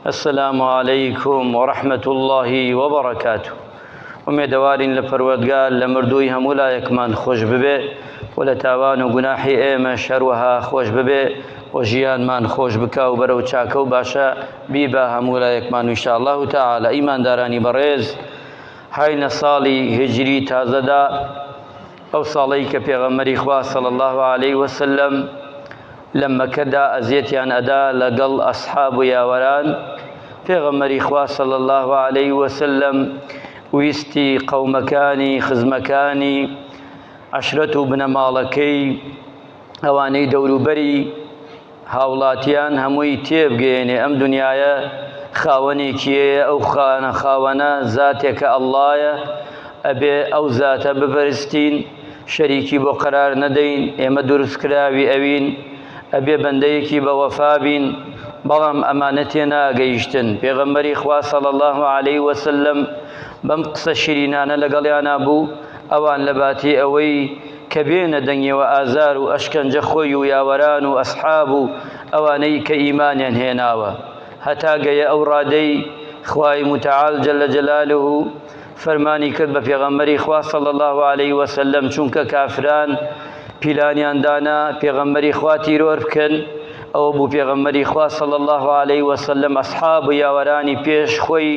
السلام عليكم ورحمة الله وبركاته. ومدوارين لپروردگار لمردوی همولا یکمان خوش ببه ولتاوان و گناحی ایمه شروها خوش ببه وجيان من خوش بكا وبرو چاكو باشا بيبا همولا يكمان إن شاء الله تعالى. إيمان داراني بريز هاين صالي هجري تازدا أو صالي كبيغمري خواه صلى الله عليه وسلم لما كدا أزيتيان أدا لقل أصحاب ياوران بيغمري خواه صلى الله عليه وسلم ويستي قومكاني خزمكاني عشرة بن مالكي أواني دوروبري هاوڵاتیان هەمووی تێبگەێنێ ئەم دنیاە خاوەنێکیەیە ئەو خاوەنە زاتێکە ئەڵڵایە ئەبێ ئەو زاتە بپەرستین شەریکی بۆ قەرار نەدەین ئێمە دروستکراوی ئەوین ئەبێ بەندەیەکی بە وەفا بین بەڵام ئەمانە تێناگەیشتن. پێغەمبەری خوا صلی الله علیه وسلم بەم قسە شیرینانە لەگەڵیانە بوو ئەوان لە باتی ئەوەی کە بێنە دەنگیەوە ئازار و ئەشکەنجە خۆی و یاوەران و ئەسحاب و ئەوانەی کە ئیمانیان هێناوە هەتا گەیە ئەو ڕادەی خوای متعال جل جلاله فەرمانی کرد بە پێغەمبەری خوا صلی الله علیه وسلم چونکە کافران پیلانیان دانا پێغەمبەری خوا تیرۆر بکەن ئەوە بوو پێغەمبەری خوا صلی الله علیه وسلم ئەسحاب و یاوەرانی پێش خۆی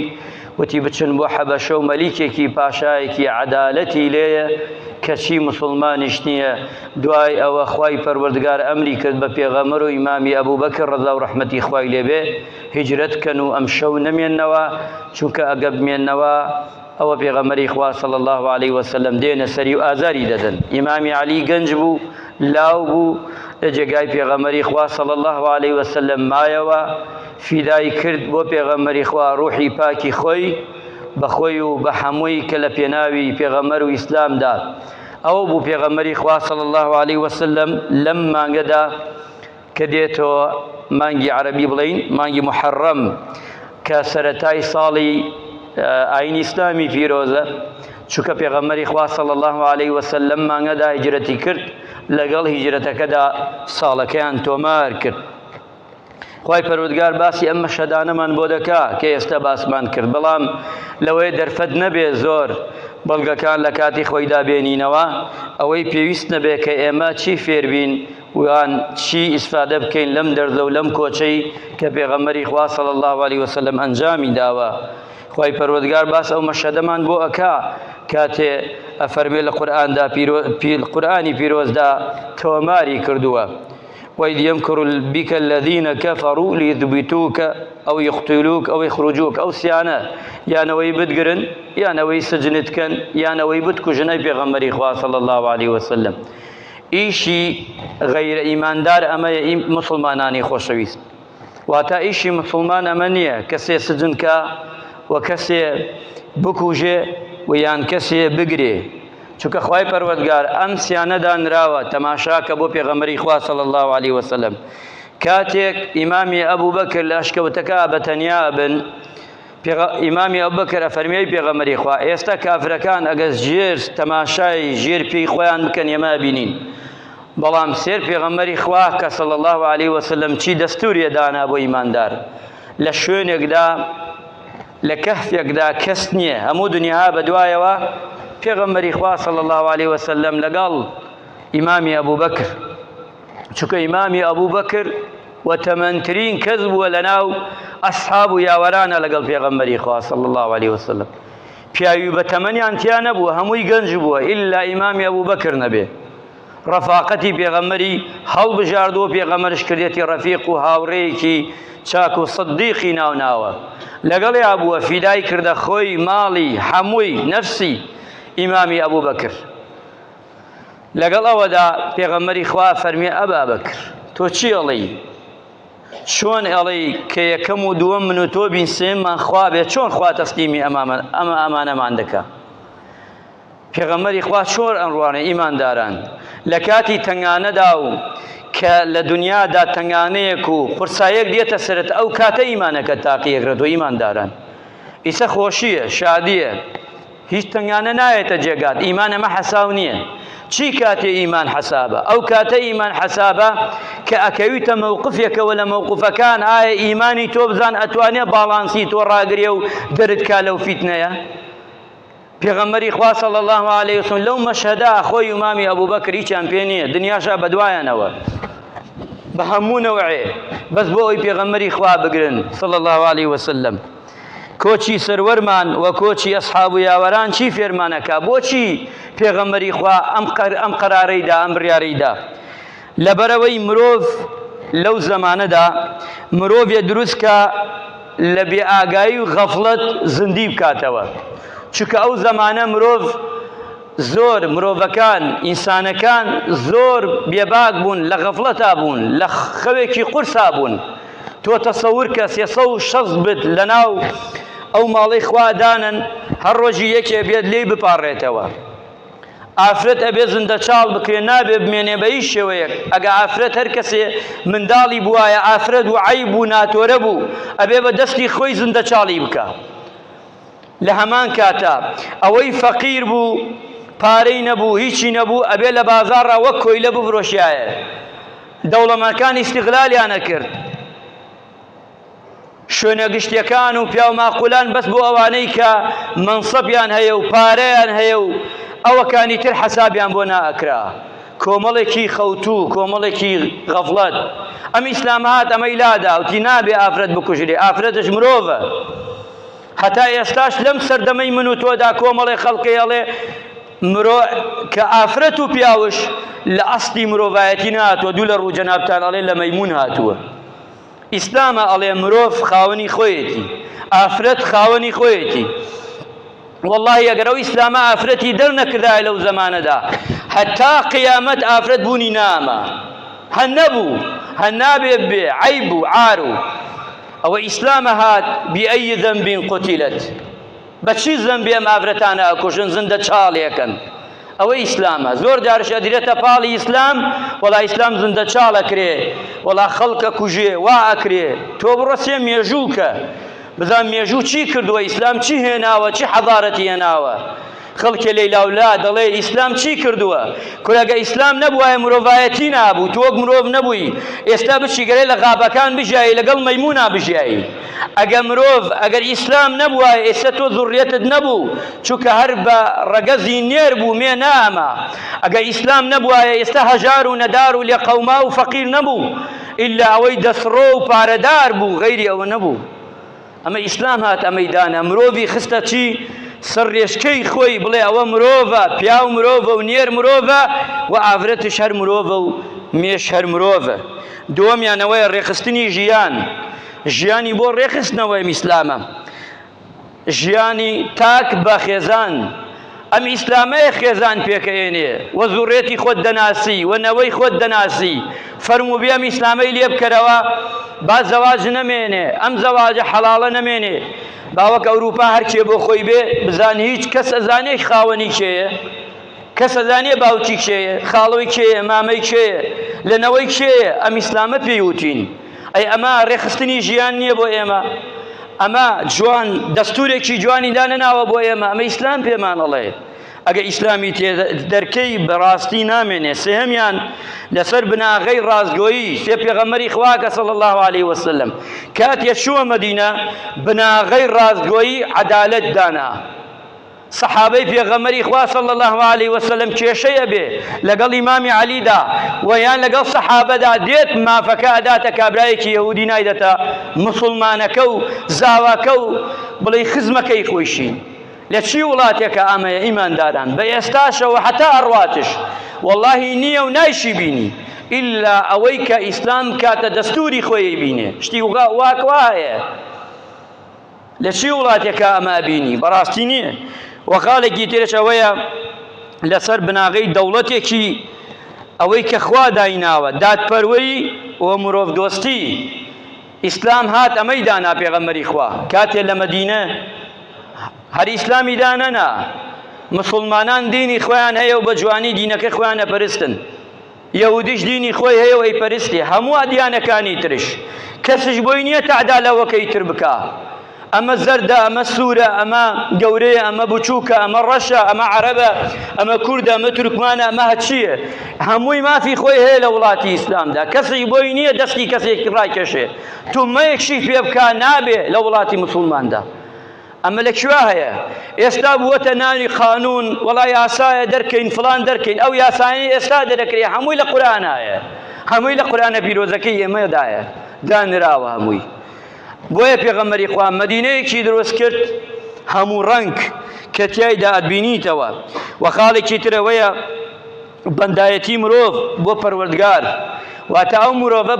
وتی بچن بۆ حەبەشە و مەلیکێکی پاشایەکی عەدالەتی لێیە کەچی مسلمانیش نییە. دوای ئەوە خوای پەروەردگار ئەمری کرد بە پێغەمبەر و ئیمامی ئەبوو بەکر ڕەضا و ڕەحمەتی خوای لێبێ هیجرەت کەن و ئەم شەو نەمێننەوە چونکە ئەگە بمێننەوە ئەوە پێغەمبەری خوا صلی الله علیه وسلم دێنە سەری و ئازاری دەدەن. ئیمامی عەلی گەنج بوو لاو بوو لە جێگای پێغەمبەری خوا صلی الله علیه وسلم مایەوە فیدای کرد بۆ پێغەمبەری خوا ڕوحی پاکی خۆی بەخۆی و بە هەمووی کە لە پێناوی پێغەمبەر و ئیسلامدا ئەوە بوو پێغەمبەری خوا صلی الله علیه وسلم لەم مانگەدا کە دێتەوە مانگی عەرەبی بڵین مانگی محەڕەم کە سەرەتای ساڵی ئاینی ئیسلامی پیرۆزە چونکە پێغەمبەری خوا صلی الله علیه وسلم مانگەدا هیجرەتی کرد لەگەڵ هیجرەتەکەدا ساڵەکەیان تۆمار کرد. خوای پەروەردگار باسی ئەم مەشهەدانەمان بۆ دەکا کە ئێستا باسمان کرد بەڵام لەوەی دەرفەت نەبێ زۆر بەڵگەکان لە کاتی خۆیدا بێنینەوە ئەوەی پێویست نەبێ کە ئێمە چی فێربین ویان چی ئیسفادە بکەین لەم دەرزە و لەم کۆچەی کە پێغەمبەری خوا صلی الله علیه وسلم ئەنجامی داوە. خوای پەروەردگار باس ئەو مەشهەدەمان بۆ ئەکا کاتێ ئەفەرمێ لە قورئانی پیرۆزدا تۆماری کردووە وإذ يمكر بك الذين كفروا ليثبتوك أو يقتلوك أو يخرجوك أو سيانا يا نوي بدقرن يا نوي سجنتكن يا نوي بدكجن بيغمبري إخوة صلى الله عليه وسلم إيشي غير إيمان دار أما مسلماناني خوشويست واتا إيشي مسلمان أمانية كسي سجنك وكسي بكوجي ويان كسي بقري چونکە خوای پەروەردگار ئەم سیانەدا نراوە تەماشاکە بۆ پێغەمبەری خوا صلی الله علیه وسلم کاتێک ئیمامی ئەبوو بەکر لە ئەشکەوتەکە بەتەنیا بن ئیمامی ئەبوو بەکر ئەفەرمێی پێغەمبەری خوا ئێستا کافرەکان ئەگەر ژێر تەماشای ژێر پێی خۆیان بکەن ئێمە بینین بەڵام سێر پێغەمبەری خوا کە صلی الله علیه وسلم چی دەستوریە دانا بۆ ئیماندار لە شوێنێکدا لە کەهفێکدا کەس نییە هەموو دنیا بەدوایەوە پێغەمبەری خوا صلی الله علیه وسلم لەگەڵ ئیمامی ئەبوو بەکر چونکە ئیمامی ئەبوو بەکر وەتەمەنترین کەس بووە لەناو ئەسحاب و یاوەرانە لەگەڵ پێغەمبەری خوا صلی الله علیه وسلم پیاوی بەتەمەنیان تیا نەبووە هەمووی گەنج بووە ئیلا ئیمامی ئەبوو بەکر نەبێ ڕەفاقەتی پێغەمبەری هەڵبژاردووە پێغەمبەرش کردێتی ڕەفیق و هاوڕێیەکی چاک و سەدیقی ناوناوە لەگەڵیا بووە فیدای کردە خۆی ماڵی هەمووی نەفسی ئیمامی ئەبوو بەکر لەگەڵ ئەوەدا پێغەمبەری خوا فەرمێ ئەبا بەکر تۆ چی ئەڵێی چۆن ئەڵێی کە یەکەم و دووەم من و تۆ بین سێممان خوا بێ چۆن خوا تەسلیمی ئەمە ئەمانەمان دەکا پێغەمبەری خوا چۆن ئەمڕوانێ ئیمانداران لە کاتی تەنگانەدا و کە لە دنیادا تەنگانەیەک و قورسایەک دێتە سەرت ئەو کاتە ئیمانەکە تاقیەکرێت و ئیمانداران ئیسە خۆشیە شادیە هیچ تنگانە نایێتە جێگات. ئیمان ئەمە حەساو نییە. چی کاتێ ئیمان حەسابە؟ ئەو کاتە ئیمان حەسابە کە ئەکەویتە مووقفێکەوە لە مووقفەکان ئایا ئیمانی تۆ بزان ئەتوانێ باڵانسی تۆ ڕاگرێ و دەرت کا لەو فیتنەیە. پێغەمبەری خوا صلی الله علیه وسلم لەو مەشهەدا خۆی ئیمامی ئەبوبەکر هیچیان پێ نییە، دنیاشا بەدوایانەوە بە هەموو نەوعێ، بەس بۆ ئەوی پێغەمبەری خوا بگرن صلی الله علیه وسلم. کۆچی سەروەرمان و کۆچی ئەسحاب و یاوەران چی فێرمانەکە؟ بۆچی پێغەمبەری خوا ئەم قەرارەیدا، ئەم بڕیارەیدا؟ لەبەرەوەی مرۆڤ لەو زەمانەدا مرۆڤێ دروستکە لە بێئاگایی و غەفڵەت زندی بکاتەوە. چونکە ئەو زەمانە مرۆڤ زۆر مرۆڤەکان ئینسانەکان زۆر بێباک بوون، لە غەفڵەتا بوون، لە خەوێکی قورسا بوون. تۆ تەسەور کە 360 بت لەناو ئەو ماڵەی خوادانن، هەر ڕۆژی یەکێ بێت لێی بپاڕێتەوە. ئافرەت ئەبێ زندە چاڵ بکرێ، نابێ بمێنێ بە هیچ شێوەیەک. ئەگە ئافرەت هەر کەسێ منداڵی بووایە ئافرەت و عەیب و ناتۆرە بوو، ئەبێ بە دەستی خۆی زندە چاڵی بکە. لە هەمان کاتە ئەوەی فەقیر بوو، پارەی نەبوو، هیچی نەبوو، ئەبێ لە بازاڕا وەک کۆیلە بفرۆشیایە. دەوڵەمەندەکان ئیستیغلالیانە کرد، شوێنە گشتیەکان و پیا و ماقولان بەس بۆ ئەوانەی کە مەنسەبیان هەیە و پارەیان هەیە و ئەوەکانی تر حەسابیان بۆ نائەکرا. کۆمەڵێکی خەوتوو، کۆمەڵێکی غەفڵەت. ئەم ئیسلام هات ئەمەی لادا وتی نابێ ئافرەت بکوژرێ، ئافرەتش مرۆڤە. هەتا ئێستاش لەم سەردەمەی من و تۆدا کۆمەڵێ خەڵکی ئەڵێ کە ئافرەت و پیاوش لە ئەسڵی مرۆڤایەتی نهاتووە، دوو لە ڕوو جەنابتان ئەڵێ لە مەیمون هاتووە. ئیسلامە ئەڵێ مرۆڤ خاوەنی خۆیەتی، ئافرەت خاوەنی خۆیەتی. واللهی ئەگەر ئەو ئیسلامە ئافرەتی دەرنەکردایە لەو زەمانەدا، هەتا قیامەت ئافرەت بوونی نامە، هەن نەبوو، هەن نابێ بێ عەیب و عار و ئەوە ئیسلامە هات بئەی ذەنبین قوتیلەت. بە چی زەنبێ ئەم ئافرەتانە ئەکوژن، زندە چاڵێکن. ئەوە ئیسلامە. زۆر جارش ئەدرێتە پاڵی ئیسلام، وەڵا ئیسلام زندە چاڵەکرێ، وەڵا خەڵکە کوژێ، وا ئەکرێ. تۆ بڕۆ سێ مێژووکە بزان مێژوو چی کردووە، ئیسلام چی هێناوە، چی حەضارەتی هێناوە. خەڵکێ لەیلاولا دەڵێ ئیسلام چی کردووە؟ کورەگە ئیسلام نەبووایە مرۆڤایەتی نابوو، تۆ وەک مرۆڤ نەبووی. ئێستا بچی گەرەی لە غابەکان بژایی، لەگەڵ مەیمونا بژایی. ئەگەر ئیسلام نەبووایە ئێستا تۆ زوڕیەتت نەبوو، چونکە هەر بە ڕەگەزی نێر بوو، مێ نامە. ئەگەر ئیسلام نەبووایە ئێستا هەژار و نەدار و لێقەوما و فەقیر نەبوو، ئیلا ئەوەی دەسڕۆ و پارەدار بوو، غەیری ئەوە نەبوو. ئەمە ئیسلام هات ئەمەیدانە، مرۆڤی خستە چی؟ سڕێشکەی خۆی بڵێ ئەوە مرۆڤە، پیا و مرۆڤە و نێر مرۆڤە و ئافرەتش هەر مرۆڤە و مێش هەر مرۆڤە. دووەمیانەوەی ڕێخستنی ژیان، ژیانی بۆ ڕێخستنەوەی ئیسلامە، ژیانی تاک بە خێزان. ئەم ئیسلامەیە خێزان پێکەێنێ، وە زوڕێتی خۆت دەناسی، وە نەوەی خۆت دەناسی. فەرموو بێ ئەم ئیسلامەی لێ بکەرەوە، با زەواج نەمێنێ، ئەم زەواجە حەڵاڵە نەمێنێ. باوەک ئەوروپا هەرکێ بۆ خۆی بێ بزان هیچ کەس ئەزانێ خاوەنی کێیە، کەس ئەزانێ باوکی کێیە، خاڵەوەی کێیە، مامەی کێیە، لەنەوەی کێیە. ئەم ئیسلامە پێیوتین. ئەی ئەمە ڕێخستنی ژیان نییە بۆ ئێمە، ئەمە جوان دەستورێکی جوانی دانەناوە بۆ ئێمە، ئەمە ئیسلام پێمانەڵێ. ئەگە ئیسلامی دەرکەی بەڕاستی نامێنێ. سێهەمیان لەسەر بناغەی ڕازگۆیی، سێ پێغەمبەری خواکە صلی الله علیه وسلم کاتێ چووە مەدینە بناغەی ڕازگۆیی عەدالەت دانا. سەحابەی پێغەمبەری خوا صلی الله علیه وسلم کێشەیە بێ لەگەڵ ئیمامی عەلیدا و یان لەگەڵ سەحابەدا دێت مافەکە ئەداتە کابرایەکی یەهودی نایدەتە مسڵمانەکە و زاواکە و بڵێ خزمەکەی خۆیشی. لە چی وڵاتێکە ئامەیە ئیمانداران؟ بە ئێستاشەوە حتا ئەڕواتش واللهی نییە و نایشی بینی، ئیلا ئەوەی کە ئیسلام کاتە دەستوری خۆی بینێ. شتی واکوایە. لە چی وڵاتێکە ئەمە بینی؟ بەڕاستی نییە. وەقالێکی ترش ئەوەیە لەسەر بناغەی دەوڵەتێکی ئەوەی کە خوا دایناوە، دادپەروەری و مرۆڤ دۆستی. ئیسلام هات ئەمەی دانا پێغەمبەری خوا کاتێ لە مەدینە هەر ئیسلامی دانەنا، مسلمانان دینی خۆیان هەیە و بە جوانی دینەکەی خۆیان ئەپەرستن، یەهودیش دینی خۆی هەیە و ئەیپەرستی، هەموو ئەدیانەکانی ترش. کەسش بۆی نییە تەعدا لەوەکەی تر بکە. ئەمە زەردە، ئەمە سوورە، ئەمە گەورەیە، ئەمە بچووکە، ئەمە ڕەشە، ئەمە عەرەبە، ئەمە کوردە، ئەمە تورکمانە، ئەمە هەچییە. هەمووی مافی خۆی هەیە لە وڵاتی ئیسلامدا. کەسێک بۆی نییە دەستی کەسێکی ڕاکێشێ تومەیەکشی پێ بکە نابێ لە وڵاتی مسلماندا. ئەمە لەکوێ هەیە؟ ئێستا بووەتە ناوی قانون، وەڵا یاسایە دەرکەین، فڵان دەرکەین. ئەو یاسایانی ئێستا دەرەکرێ هەمووی لە قورئانایە، هەمووی لە قورئانە پیرۆزەکەی ئێمەدایە دانراوە هەمووی. بۆیە پێغەمبەری خوا مەدینەیەکی دروست کرد هەموو ڕەنگ کە تیایدا ئەتبینیتەوە. و خاڵێکی ترەوەیە بەندایەتی مرۆڤ بۆ پەروەردگار، واتە ئەو مرۆڤە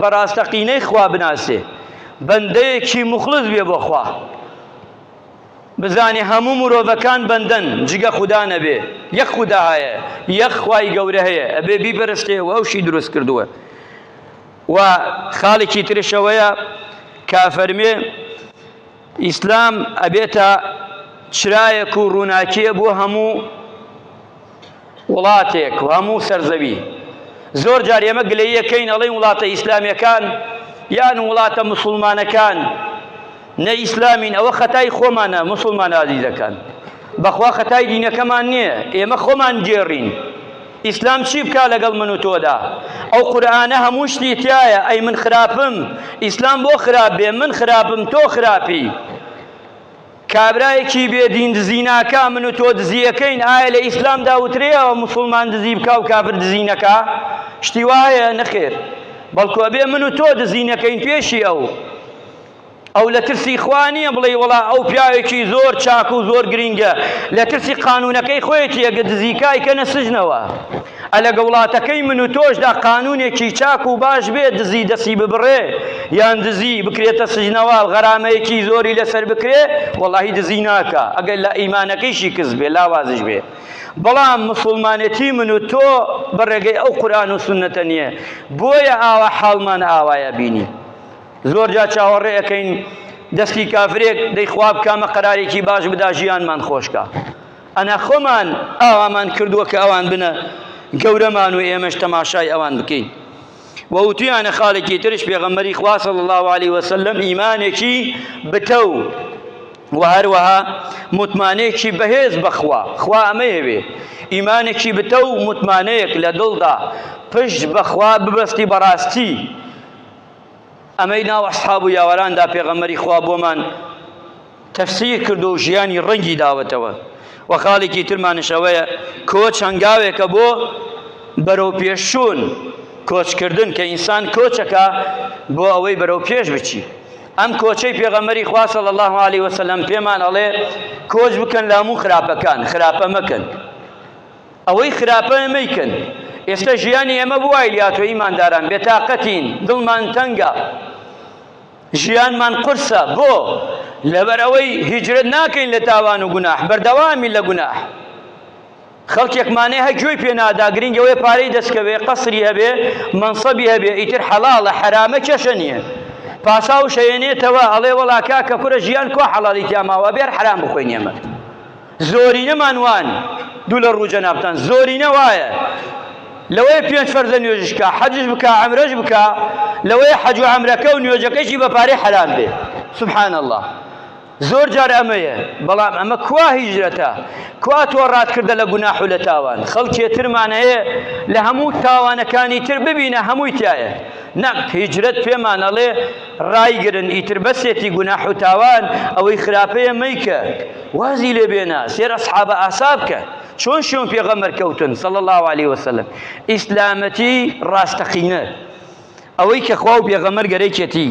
بەڕاستەقینەی خوا بناسێ، بەندەیەکی مخلص بێ بۆ خوا، بزانێ هەموو مرۆڤەکان بەندەن جگە خودا نەبێ، یەک خودا هەیە، یەک خوای گەورە هەیە، ئەبێ بیپەرستێەوە ئەوشی دروست کردووە. و خاڵێکی ترشەوەیە کە فەرمێ ئیسلام ئەبێتە چرایەک و ڕووناکیە بۆ هەموو وڵاتێک و هەموو سەرزەوی. زۆر جار ئێمە گلەییەکەین ئەڵێن وڵاتە ئیسلامیەکان یان وڵاتە موسڵمانەکان نە ئیسلامین. ئەوە خەتای خۆمانە موسڵمان عەزیزەکان، بەخوا خەتای دینەکەمان نییە، ئێمە خۆمان گێڕین. ئیسلام چی بکا لەگەڵ من و تۆدا؟ ئەو قورئانە هەموو شتی تایە. ئەی من خراپم، ئیسلام بۆ خراپ بێ، من خراپم تۆ خراپی. کابرایەکی بێدین دزی ناکا، من و تۆ دزیەکەین. ئایا لە ئیسلامدا وترێەوە موسڵمان دزی بکا و کافر دزی نەکا؟ شتی وایە نەخێر، بەڵکو ئەبێ من و تۆ دزی نەکەین پێشی ئەو لە ترسی خوا نییە بڵێ وڵا ئەو پیاوێکی زۆر چاک و زۆر گرینگە، لە ترسی قانونەکەی خۆیەتی ئەگە دزیکای کەنە سژنەوە. ئەلەگە وڵاتەکەی من و تۆشدا قانونێکی چاک و باش بێت، دزی دەسی ببڕێ یان دزی بکرێتە سژنەوە، غەرامەیەکی زۆری لەسەر بکرێ، وەڵاهی دزی ناکە ئەگەر لە ئیمانەکەیشی کەس بێ، لاوازش بێ. بەڵام مسڵمانەتی من و تۆ بەڕێگەی ئەو قورئان و سونەتە نییە. بۆیە ئاوا حاڵمان ئاوایە بینی. زۆر جا چاوەڕێ ئەەکەین دەستی کافرێک دەی خوا بکامە قەرارێکی باش بدا ژیانمان خۆشکە. ئەنا خۆمان ئاوامان کردووە کە ئەوان بنە گەورەمان و ئێمەش تەماشای ئەوان بکەین. وەوتیانە خاڵێکی ترش پێغەمبەری خوا صلی الله علیه وسلم ئیمانێکی بتە و هەروەها متمانەیەکی بەهێز بەخوا، خوا ئەمە هەوێ ئیمانێکی بتە و متمانەیەک لە دڵدا پشت بەخوا ببەستی بەڕاستی. ئەمەی ناو ئەصحاب و یاوەراندا پێغەمبەری خوا بۆمان تەفسیر کردو و ژیانی ڕەنگی داوەتەوە. و خاڵێکی ترمانشەوەیە کۆچ هەنگاوێکە بۆ بەرەو پێشچوون، کۆچکردن کە ئینسان کۆچەکە بۆ ئەوەی بەرەو پێش بچی. ئەم کۆچەی پێغەمبەری خوا صلی الله علیه وسلم پێمان ئەڵێ کۆچ بکەن لە هەموو خراپەکان، خراپە مەکەن. ئەوەی خراپە مەیکەن. ئێستا ژیانی ئێمە بووای لاتۆ ئیمانداران بێتاقەتین، دڵمان تەنگە، ژیانمان قورسە. بۆ لەبەر ئەوەی هیجرەت ناکەین لە تاوان و گوناح، بەردەوامی لە گوناح. خەڵکێکمانەیە هەر گوێی پێ نادا، گرنگەوەی پارەی دەستکەوێ، قەسری هەبێ، مەنسەبی هەبێ، ئیتر حەڵاڵە حەرامە کێشە نییە. پاسا و شەیێنێتەوە ئەڵێ وەڵا کاکە کوڕە ژیان کۆ حەڵاڵی تیاماوە بێر حەرام بخۆین. ئێمە زۆرینەمان وان دوو لە ڕوو جەنابتان زۆرینە وایە لەوەی پێنج فەرزە نوێژش بکە، حەجش بکە، عەمرەش بکە، لەوەی حەج و عەمرەکە و نوێژەکەیشی بە پارەی حەرام بێ. سبحان الله. زۆر جار ئەمەیە. بەڵام ئەمە کوا هیجرەتە، کوا تۆ ڕاتکردە لە گوناح و لە تاوان. خەڵکێ ترمان هەیە لە هەموو تاوانەکانی تر ببینە هەمووی تایە. نەک هیجرەت پێمان ئەڵێ ڕایگرن، ئیتر بەسێتی گوناح و تاوان ئەوەی خراپەیە مەیکە، وازی لێ بێنە، سێر ئەسحابە ئاسا بکە. چۆن شوێن پێغەمبەر کەوتن صلی الله علیه وسلم. ئیسلامەتی ڕاستەقینە، ئەوەی کە خوا و پێغەمبەر گەرەیکێتی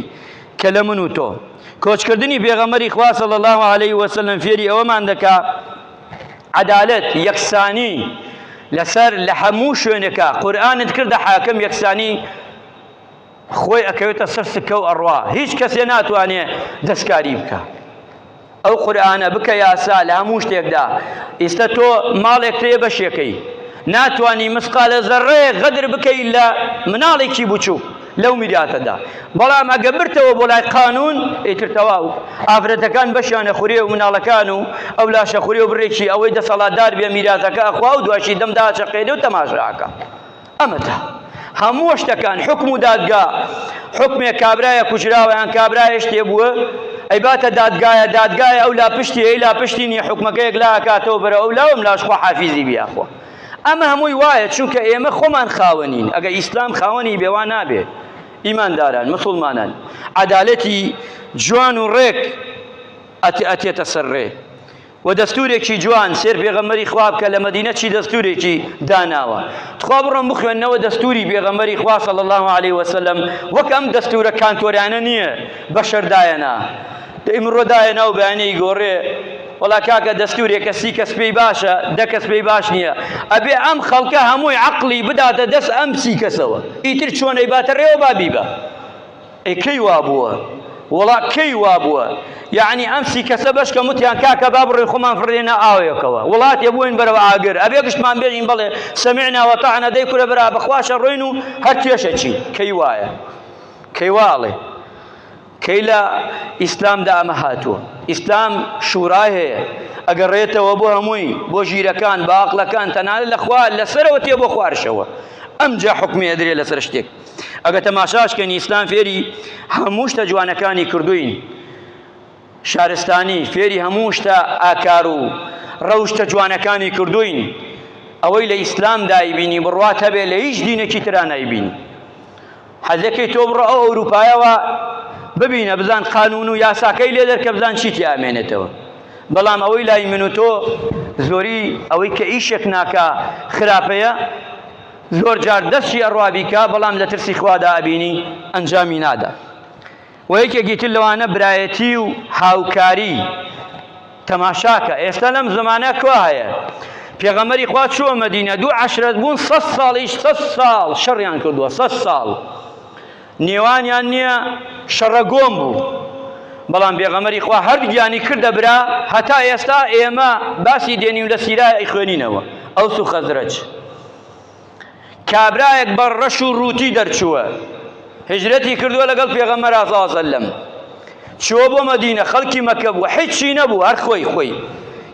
کە لە من و تۆ. کۆچکردنی پێغەمبەری خوا صلی الله علیه وسلم فێری ئەوەمان دەکا عەدالەت، یەکسانی لەسەر لە هەموو شوێنێکە. قورئانت کردە حاکم، یەکسانی خۆی ئەکەوێتە سەر سکە و ئەڕوا، هیچ کەسێ ناتوانێ دەستکاری بکە. ئەو قورئانە بکە یاسا لە هەموو شتێکدا. ئێستا تۆ ماڵێک تێ بەشێکەی، ناتوانی مسقالە زەڕەیەک غەدر بکەی لە مناڵێکی بچوو لەو میراتەدا. بەڵام ئەگە برتەوە بۆ لای قانون، ئیتر تەواو ئافرەتەکان بەشیانە خوڕێ و مناڵەکان و ئەو لاشە خوڕێ و بڕێکی ئەوەی دەسەڵاتدار بێ میراتەکە ئەخوا و دواشی دەمدا چەقێنێ و تەماشاکە. ئەمەتە هەموو شتەکان. حکم و دادگا، حکمێک کابرایە کوژراوە یان کابرایە شتێ بووە، ئەیباتە دادگایە ئەو لا پشتی ئەی لا پشتی نییە حکومەکەیەک لا ئەکاتەوە بەرە ئەو لاوم لاشخوا حافیزی بیاخۆ. ئەمە هەمووی وایە چونکە ئێمە خۆمان خاوەنین. ئەگە ئیسلام خاوەنی بێوان نابێ. ئیمانداران مسلمانان عەدالەتی جوان و ڕێک ئەتێتە سەر ڕێ و دەستورێکی جوان سێر پێغەمبەری خوا بکە لە مەدینە چی دەستورێکی داناوە. تخوا بڕۆم بخوێننەوە دەستوری پێغەمبەری خوا صلی الله علیه وسلم وەک ئەم دەستورە کانتۆریانە نییە بەشەردایەنا ئیمڕۆ دایەنا و بەیانەی گۆڕێ وەڵا کاکە دەستورێکە سی کەس پێی باشە دە کەس پێی باش نییە ئەبێ ئەم خەڵکە هەمووی عەقڵی بداتە دەست ئەم سی کەسەوە ئیتر چۆنەی باتە ڕێوە بابیبە. ئەی کەی وا بووە وەڵا کەی وا بووە یعنی ئەم سی کەسە بەشکە وتیان کاکە با بڕێ خۆمان فڕێنە ئاوەیەکەوە وڵاتێ بووین بەرەوە ئاگر ئەبێ گشتمان بێژین بڵێ سەمیعنا وەطەعنا دەی کورە برا بەخواشە ڕۆین و هەر توێشە چی کەی وایە کەی واڵێ کەی لە ئیسلامدا ئەمە هاتووە. ئیسلام شورای هەیە ئەگەڕێتەوە بۆ هەمووی بۆ ژیرەکان بە عەقڵەکان تەنانەت لەخوا لەسەرەوە تێ بۆ خوارشەوە ئەمجا حکمی ئەدرێ لەسەر شتێک. ئەگە تەماشاشکەنی ئیسلام فێری هەموو شتە جوانەکانی کردوین شارستانی فێری هەموو شتە ئاکار و ڕەوشتە جوانەکانی کردوین ئەوەی لە ئیسلام دایبینی بڕوات هەبێ لە هیچ دینێکی ترا نایبینی. حەزەکەی تۆ بڕۆ ئەو ئەوروپایەوە ببینە بزان قانون و یاساکەی لێ دەرکە بزان چیتی ئامێنێتەوە. بەڵام ئەوەی لای من و تۆ زۆری ئەوەی کە ئیشێک ناکا خراپەیە زۆر جار دەستی ئەڕوابیکە بەڵام لە ترسی خوادا ئەبینی ئەنجامی نادا. و یەکێکی تر لەوانە برایەتی و هاوکاری تەماشاکە. ئێستا لەم زمانە کوا هەیە پێغەمبەری خوا چووە مەدینە دوو عەشرەت بوون 100 ساڵیش 100 ساڵ شەڕیان کردووە 100 ساڵ نێوانیان نییە شەڕە گۆم بوو بەڵام پێغەمبەری خوا هەردوویانی کردە برا هەتا ئێستا ئێمە باسی دێنین لە سیرای خوێنینەوە ئەوس و خەزرەج. کابرایەک بە ڕەش و ڕووتی دەرچووە هجرەتی کردووە لەگەڵ پێغەمبەر صلی الله علیه وسلم چووە بۆ مەدینە خەڵکی مەکە بووە هیچی نەبوو هەر خۆی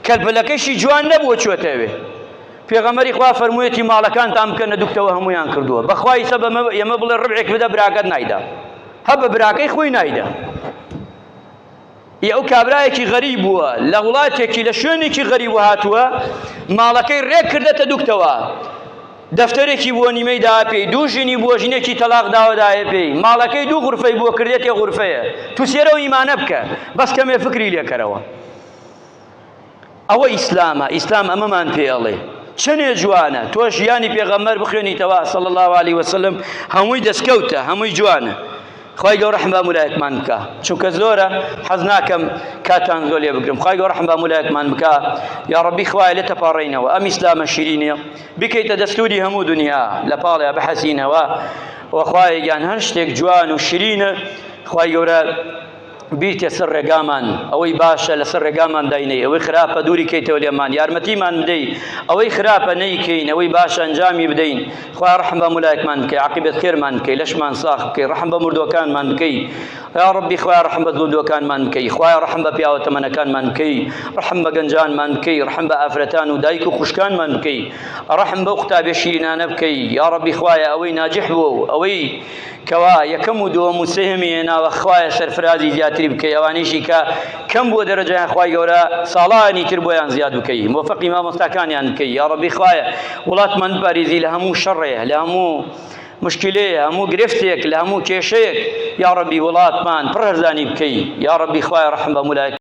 کەلپەلەکەیشی جوان نەبووە چوەتەوێ. پێغەمبەری خوا فەرموویەتی ماڵەکانتان بکەنە دوکتەوە هەموویان کردووە بەخوای سەبە ئێمە بڵێ ڕبعێک بدە براکەت نایدا هە بە براکەی خۆی نایدا. ئەو کابرایەکی غەریب بووە لە وڵاتێکی لە شوێنێکی غەریب هاتووە ماڵەکەی ڕێک کردەتە دوکتەوە دەفتەرێکی بۆ نیمەی دا پێی دوو ژنی بۆ ژنێکی تەلاق داوەدایە پێی ماڵەکەی دوو غورفەی بۆ کردێتێ غورفەیە تو سێرەوە ئیمانە بکە بەس کەمێ فکری لێکەرەوە. ئەوە ئیسلامە. ئیسلام ئەمەمان پێڵێ چەنێ جوانە تۆ ژیانی پێغەمبەر بخوێنیتەوە صلی الله علیه وسلم هەمووی دەستکەوتە هەمووی جوانە. خی گەورە ڕەحم بە مولایەکمان بکە چونکە زۆرە حەز ناکەم کاتان زۆر لێ بگرم. خی گەورە ڕەحم بە مولایەکمان بکە یا ڕەبی خوایە لێ تەپاڕێینەوە ئەم ئیسلامە شیرینە بکەیتە دەستوری هەموو دنیا لە پاڵێ بەحەسینەوە وەخوایە گیان هەر شتێک جوان و شیرینە خی گەورە بیرتێ سەر ڕێگامان ئەوەی باشە لەسەر ڕێگامان داینەی ئەوەی خراپە دووری کەیتەوە لێمان یارمەتیمان بدەی ئەوەی خراپە نەیکەین ئەوەی باشە ئەنجامی بدەین. خوا ڕەحم بە مولایەکمان بکەی عاقبەت خێرمان بکەی لەشمان ساخ بکەی ڕەحم بە مردووەکانمان بکەی یا ڕەبی خوا ڕەحم بە زوندووەکانمان بکەی خوا ڕەحم بە پیاوە تەمەنەکانمان بکەی ڕەحم بە گەنجانمان بکەی ڕەحم بە ئافرەتان و دایک و خوشکانمان بکەی ڕەحم بەو قوتابە شیرینانە بکەی یا ڕەبی خوایە ئەوەی ناجح بوو ئەوەی کەوا یەکەم و دووەم و سێهەمی هێناوە خوایە سەرفرازی زیاتری بکەی ئەوانیشی کە کەم بووە دەرەجەیان خوای گەورە ساڵانی تر بۆیان زیاد بکەی موفقی مامۆستاکانیان بکەی یا ڕەبی خوایە وڵاتمان بپارێزی لە هەموو شەڕێ لە هەموو مشکلەیە هەموو گرفتێک لە هەموو کێشەیەک یا ڕەبی وڵاتمان پڕ هەرزانی بکەی یا ڕەبی خوایە ڕەحم بە مولایەک